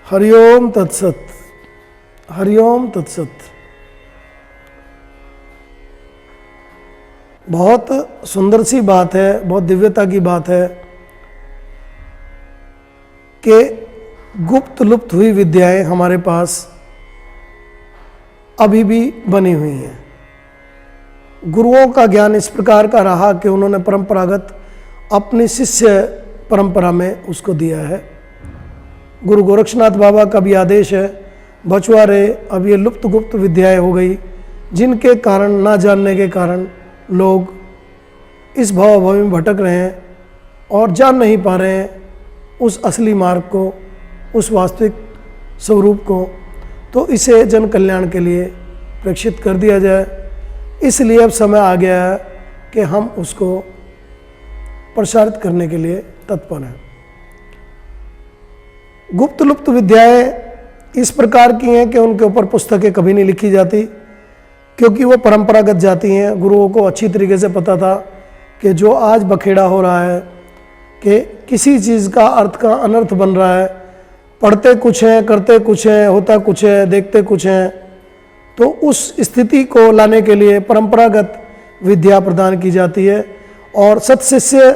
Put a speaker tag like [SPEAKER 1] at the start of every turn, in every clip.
[SPEAKER 1] हरिओम तत्सत। हरिओम तत्सत। बहुत सुंदर सी बात है, बहुत दिव्यता की बात है कि गुप्त लुप्त हुई विद्याएं हमारे पास अभी भी बनी हुई हैं। गुरुओं का ज्ञान इस प्रकार का रहा कि उन्होंने परंपरागत अपनी शिष्य परंपरा में उसको दिया है। गुरु गोरक्षनाथ बाबा का भी आदेश है, बचवा रहे अब ये लुप्त गुप्त विद्याएं हो गई, जिनके कारण, ना जानने के कारण लोग इस भाव भाव में भटक रहे हैं और जान नहीं पा रहे हैं उस असली मार्ग को, उस वास्तविक स्वरूप को। तो इसे जन कल्याण के लिए प्रेक्षित कर दिया जाए। इसलिए अब समय आ गया है कि हम उसको प्रसारित करने के लिए तत्पर हैं। गुप्त लुप्त विद्याएं इस प्रकार की हैं कि उनके ऊपर पुस्तकें कभी नहीं लिखी जाती, क्योंकि वो परंपरागत जाती हैं। गुरुओं को अच्छी तरीके से पता था कि जो आज बखेड़ा हो रहा है कि किसी चीज़ का अर्थ का अनर्थ बन रहा है, पढ़ते कुछ हैं, करते कुछ हैं, होता कुछ है, देखते कुछ हैं, तो उस स्थिति को लाने के लिए परंपरागत विद्या प्रदान की जाती है। और सत्शिष्य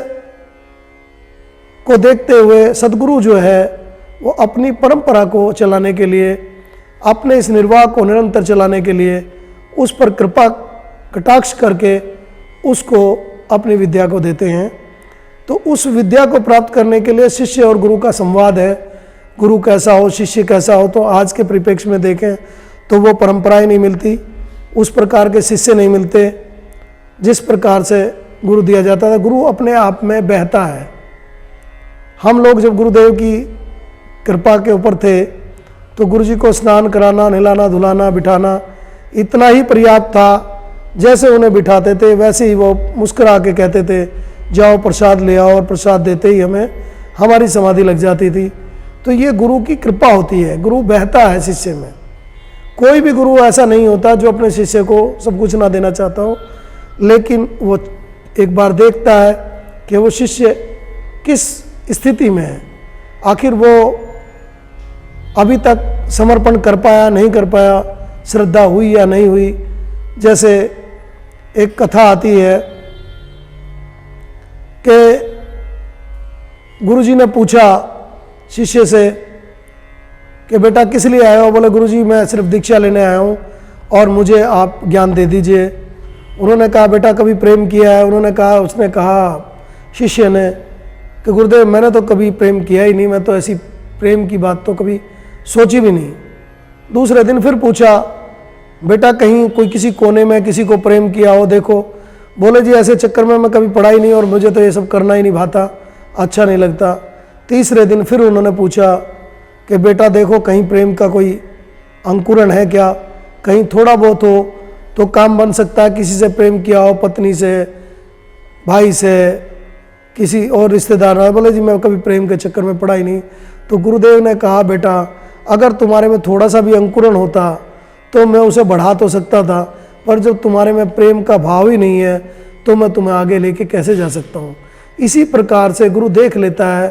[SPEAKER 1] को देखते हुए सदगुरु जो है वो अपनी परंपरा को चलाने के लिए, अपने इस निर्वाह को निरंतर चलाने के लिए उस पर कृपा कटाक्ष करके उसको अपनी विद्या को देते हैं। तो उस विद्या को प्राप्त करने के लिए शिष्य और गुरु का संवाद है। गुरु कैसा हो, शिष्य कैसा हो। तो आज के परिप्रेक्ष्य में देखें तो वो परंपराएं नहीं मिलती, उस प्रकार के शिष्य नहीं मिलते जिस प्रकार से गुरु दिया जाता था। गुरु अपने आप में बहता है। हम लोग जब गुरुदेव की कृपा के ऊपर थे तो गुरु जी को स्नान कराना, नहलाना, धुलाना, बिठाना इतना ही पर्याप्त था। जैसे उन्हें बिठाते थे वैसे ही वो मुस्कुरा के कहते थे जाओ प्रसाद ले आओ, और प्रसाद देते ही हमारी समाधि लग जाती थी। तो ये गुरु की कृपा होती है। गुरु बहता है शिष्य में। कोई भी गुरु ऐसा नहीं होता जो अपने शिष्य को सब कुछ ना देना चाहता हो, लेकिन वो एक बार देखता है कि वो शिष्य किस स्थिति में है, आखिर वो अभी तक समर्पण कर पाया, नहीं कर पाया, श्रद्धा हुई या नहीं हुई। जैसे एक कथा आती है कि गुरुजी ने पूछा शिष्य से कि बेटा किस लिए आए हो? बोले गुरुजी मैं सिर्फ दीक्षा लेने आया हूँ और मुझे आप ज्ञान दे दीजिए। उन्होंने कहा बेटा कभी प्रेम किया है? उसने कहा शिष्य ने कि गुरुदेव मैंने तो कभी प्रेम किया ही नहीं, मैं तो ऐसी प्रेम की बात तो कभी सोची भी नहीं। दूसरे दिन फिर पूछा बेटा कहीं कोई किसी कोने में किसी को प्रेम किया हो देखो? बोले जी ऐसे चक्कर में मैं कभी पढ़ा ही नहीं और मुझे तो ये सब करना ही नहीं भाता, अच्छा नहीं लगता। तीसरे दिन फिर उन्होंने पूछा कि बेटा देखो कहीं प्रेम का कोई अंकुरण है क्या? कहीं थोड़ा बहुत हो तो काम बन सकता है। किसी से प्रेम किया हो, पत्नी से, भाई से, किसी और रिश्तेदार है? बोले जी मैं कभी प्रेम के चक्कर में पड़ा ही नहीं। तो गुरुदेव ने कहा बेटा अगर तुम्हारे में थोड़ा सा भी अंकुरण होता तो मैं उसे बढ़ा तो सकता था, पर जब तुम्हारे में प्रेम का भाव ही नहीं है तो मैं तुम्हें आगे लेके कैसे जा सकता हूँ। इसी प्रकार से गुरु देख लेता है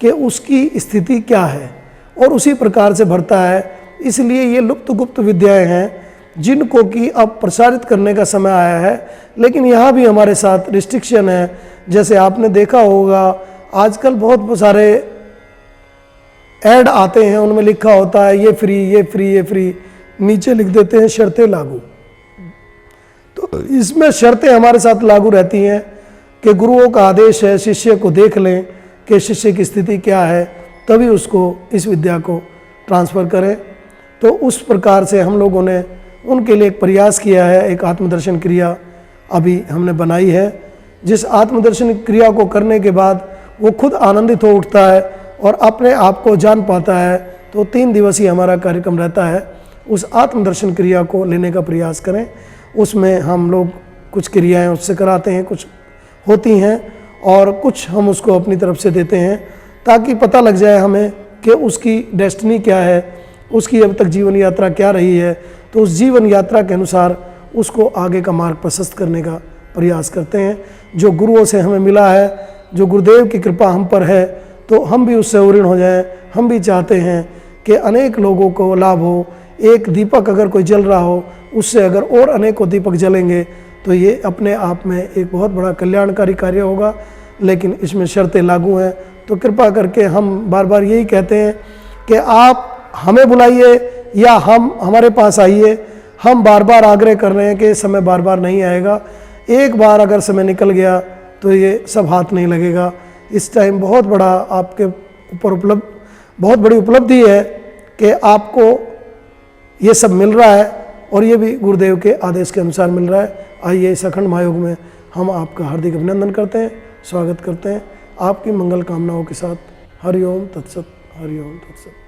[SPEAKER 1] कि उसकी स्थिति क्या है और उसी प्रकार से भरता है। इसलिए ये लुप्त गुप्त विद्याएं हैं जिनको कि अब प्रसारित करने का समय आया है। लेकिन यहाँ भी हमारे साथ रिस्ट्रिक्शन है। जैसे आपने देखा होगा आजकल बहुत सारे ऐड आते हैं, उनमें लिखा होता है ये फ्री, ये फ्री, ये फ्री, नीचे लिख देते हैं शर्तें लागू। तो इसमें शर्तें हमारे साथ लागू रहती हैं कि गुरुओं का आदेश है शिष्य को देख लें कि शिष्य की स्थिति क्या है, तभी उसको इस विद्या को ट्रांसफ़र करें। तो उस प्रकार से हम लोगों ने उनके लिए एक प्रयास किया है। एक आत्मदर्शन क्रिया अभी हमने बनाई है, जिस आत्मदर्शन क्रिया को करने के बाद वो खुद आनंदित हो उठता है और अपने आप को जान पाता है। तो 3 दिवसीय हमारा कार्यक्रम रहता है। उस आत्मदर्शन क्रिया को लेने का प्रयास करें। उसमें हम लोग कुछ क्रियाएं उससे कराते हैं, कुछ होती हैं और कुछ हम उसको अपनी तरफ से देते हैं, ताकि पता लग जाए हमें कि उसकी डेस्टिनी क्या है, उसकी अब तक जीवन यात्रा क्या रही है। तो उस जीवन यात्रा के अनुसार उसको आगे का मार्ग प्रशस्त करने का प्रयास करते हैं। जो गुरुओं से हमें मिला है, जो गुरुदेव की कृपा हम पर है, तो हम भी उससे ऋण हो जाएं। हम भी चाहते हैं कि अनेक लोगों को लाभ हो। एक दीपक अगर कोई जल रहा हो, उससे अगर और अनेकों दीपक जलेंगे तो ये अपने आप में एक बहुत बड़ा कल्याणकारी कार्य होगा। लेकिन इसमें शर्तें लागू हैं। तो कृपा करके हम बार बार यही कहते हैं कि आप हमें बुलाइए या हम हमारे पास आइए। हम बार बार आग्रह कर रहे हैं कि समय बार बार नहीं आएगा। एक बार अगर समय निकल गया तो ये सब हाथ नहीं लगेगा। इस टाइम बहुत बड़ा आपके ऊपर बहुत बड़ी उपलब्धि है कि आपको ये सब मिल रहा है, और ये भी गुरुदेव के आदेश के अनुसार मिल रहा है। आइए इस अखंड महायोग में हम आपका हार्दिक अभिनंदन करते हैं, स्वागत करते हैं आपकी मंगल कामनाओं के साथ। हरि ओम तत्सत, हरि ओम तत्सत।